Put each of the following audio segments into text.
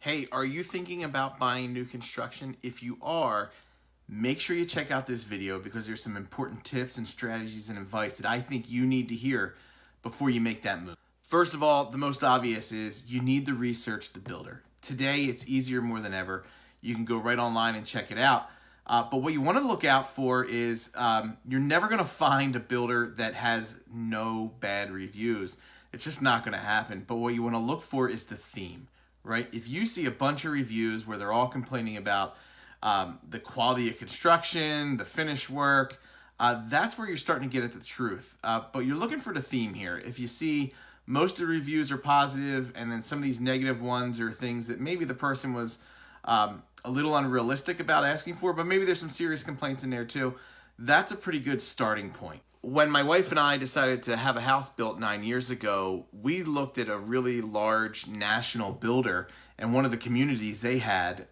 Hey, are you thinking about buying new construction? If you are, make sure you check out this video because there's some important tips and strategies and advice that I think you need to hear before you make that move. First of all, the most obvious is you need to research the builder. Today, it's easier more than ever. You can go right online and check it out. But what you want to look out for is you're never going to find a builder that has no bad reviews. It's just not going to happen. But what you want to look for is the theme, right? If you see a bunch of reviews where they're all complaining about the quality of construction, the finish work, that's where you're starting to get at the truth. But you're looking for the theme here. If you see most of the reviews are positive and then some of these negative ones are things that maybe the person was a little unrealistic about asking for, but maybe there's some serious complaints in there too, that's a pretty good starting point. When my wife and I decided to have a house built 9 years ago, we looked at a really large national builder and one of the communities they had,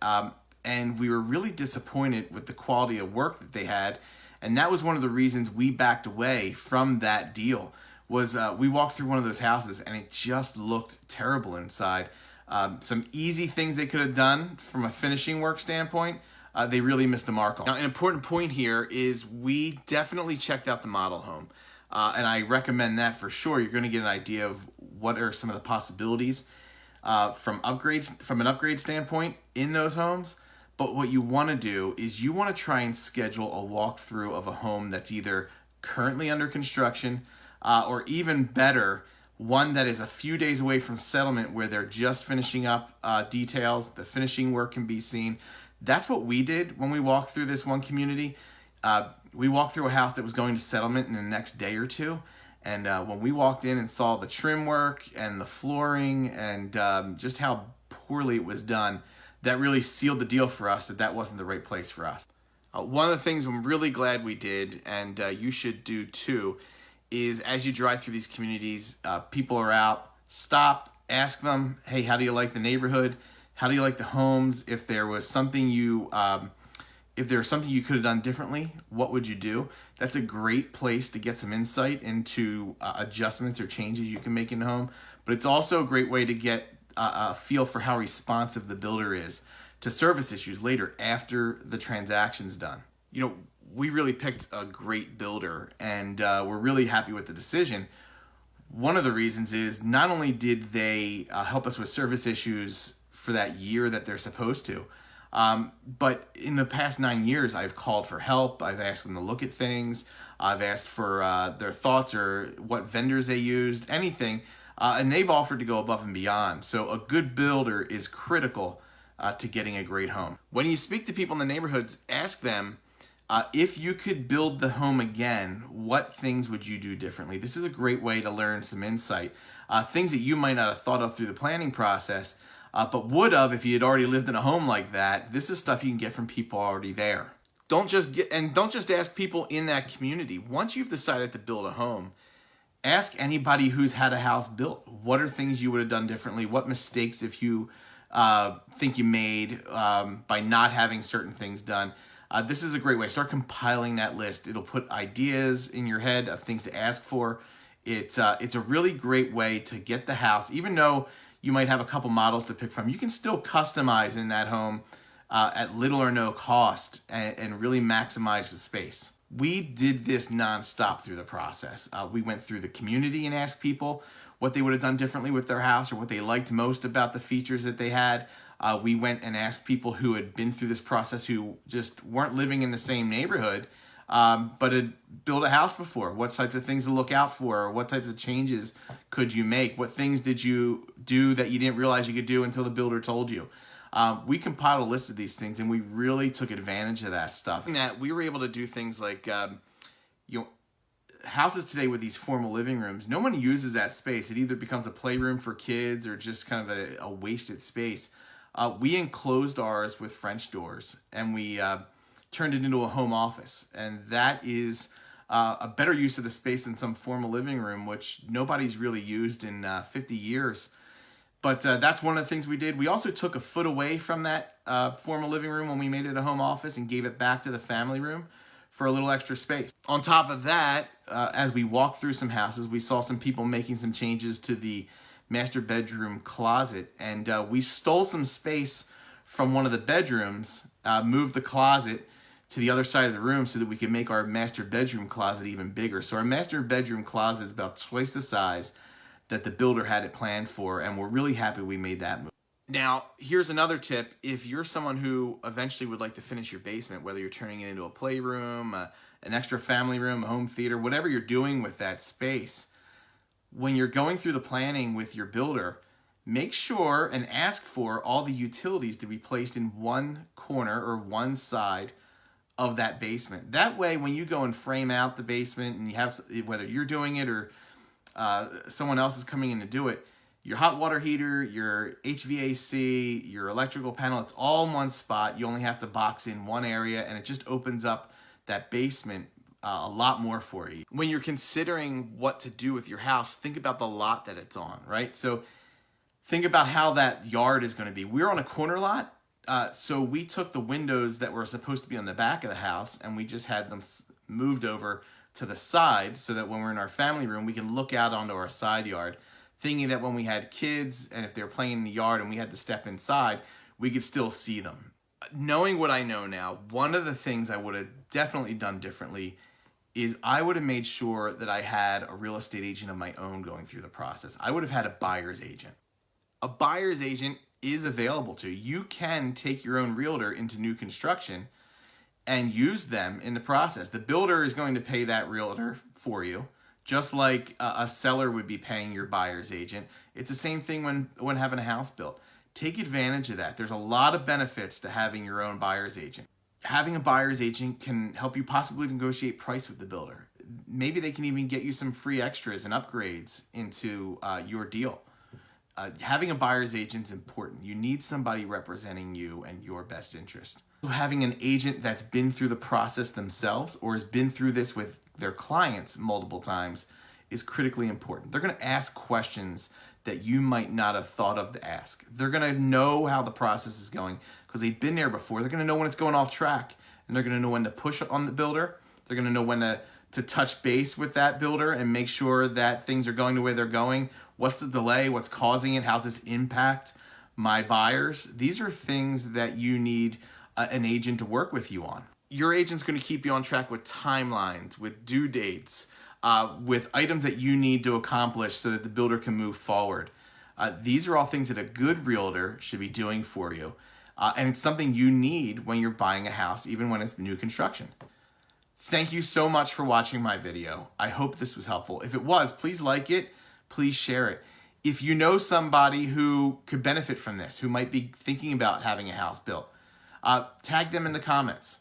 and we were really disappointed with the quality of work that they had. And that was one of the reasons we backed away from that deal. Was we walked through one of those houses and it just looked terrible inside. Some easy things they could have done from a finishing work standpoint, they really missed the mark on. Now, an important point here is we definitely checked out the model home. And I recommend that for sure. You're going to get an idea of what are some of the possibilities from an upgrade standpoint in those homes. But what you want to do is you want to try and schedule a walkthrough of a home that's either currently under construction or even better, one that is a few days away from settlement where they're just finishing up details, the finishing work can be seen. That's what we did when we walked through this one community. We walked through a house that was going to settlement in the next day or two. And when we walked in and saw the trim work and the flooring and just how poorly it was done, that really sealed the deal for us that wasn't the right place for us. One of the things I'm really glad we did, and you should do too, is as you drive through these communities, people are out, stop, ask them, hey, how do you like the neighborhood? How do you like the homes? If there was something you could have done differently, what would you do? That's a great place to get some insight into adjustments or changes you can make in the home. But it's also a great way to get a feel for how responsive the builder is to service issues later after the transaction's done. You know, we really picked a great builder and we're really happy with the decision. One of the reasons is not only did they help us with service issues for that year that they're supposed to, but in the past 9 years, I've called for help. I've asked them to look at things. I've asked for their thoughts or what vendors they used, anything. And they've offered to go above and beyond. So a good builder is critical to getting a great home. When you speak to people in the neighborhoods, ask them, if you could build the home again, what things would you do differently? This is a great way to learn some insight. Things that you might not have thought of through the planning process, but would have if you had already lived in a home like that. This is stuff you can get from people already there. Don't just ask people in that community. Once you've decided to build a home, ask anybody who's had a house built. What are things you would have done differently? What mistakes if you think you made by not having certain things done? This is a great way. Start compiling that list. It'll put ideas in your head of things to ask for. It's a really great way to get the house. Even though you might have a couple models to pick from, you can still customize in that home at little or no cost and really maximize the space. We did this nonstop through the process. We went through the community and asked people what they would have done differently with their house or what they liked most about the features that they had. We went and asked people who had been through this process who just weren't living in the same neighborhood, but had built a house before. What types of things to look out for? Or what types of changes could you make? What things did you do that you didn't realize you could do until the builder told you? We compiled a list of these things and we really took advantage of that stuff. And that we were able to do things like, houses today with these formal living rooms, no one uses that space. It either becomes a playroom for kids or just kind of a wasted space. We enclosed ours with French doors and we turned it into a home office. And that is a better use of the space than some formal living room, which nobody's really used in 50 years. But that's one of the things we did. We also took a foot away from that formal living room when we made it a home office and gave it back to the family room for a little extra space. On top of that, as we walked through some houses, we saw some people making some changes to the master bedroom closet, and we stole some space from one of the bedrooms, moved the closet to the other side of the room so that we could make our master bedroom closet even bigger. So our master bedroom closet is about twice the size that the builder had it planned for, and we're really happy we made that move. Now, here's another tip. If you're someone who eventually would like to finish your basement, whether you're turning it into a playroom, an extra family room, a home theater, whatever you're doing with that space, when you're going through the planning with your builder, make sure and ask for all the utilities to be placed in one corner or one side of that basement. That way, when you go and frame out the basement and you have, whether you're doing it or someone else is coming in to do it, your hot water heater, your HVAC, your electrical panel, it's all in one spot. You only have to box in one area, and it just opens up that basement a lot more for you. When you're considering what to do with your house, think about the lot that it's on, right? So think about how that yard is going to be. We're on a corner lot. So we took the windows that were supposed to be on the back of the house and we just had them moved over to the side so that when we're in our family room, we can look out onto our side yard, thinking that when we had kids and if they were playing in the yard and we had to step inside, we could still see them. Knowing what I know now, one of the things I would have definitely done differently is I would have made sure that I had a real estate agent of my own going through the process. I would have had a buyer's agent. A buyer's agent is available to you. You can take your own realtor into new construction and use them in the process. The builder is going to pay that realtor for you, just like a seller would be paying your buyer's agent. It's the same thing when having a house built. Take advantage of that. There's a lot of benefits to having your own buyer's agent. Having a buyer's agent can help you possibly negotiate price with the builder. Maybe they can even get you some free extras and upgrades into your deal. Having a buyer's agent is important. You need somebody representing you and your best interest. So having an agent that's been through the process themselves or has been through this with their clients multiple times is critically important. They're going to ask questions that you might not have thought of to ask. They're going to know how the process is going because they've been there before. They're going to know when it's going off track, and they're going to know when to push on the builder. They're going to know when to touch base with that builder and make sure that things are going the way they're going. What's the delay? What's causing it? How's this impact my buyers? These are things that you need an agent to work with you on. Your agent's going to keep you on track with timelines, with due dates, with items that you need to accomplish so that the builder can move forward. These are all things that a good realtor should be doing for you. And it's something you need when you're buying a house, even when it's new construction. Thank you so much for watching my video. I hope this was helpful. If it was, please like it. Please share it. If you know somebody who could benefit from this, who might be thinking about having a house built, tag them in the comments.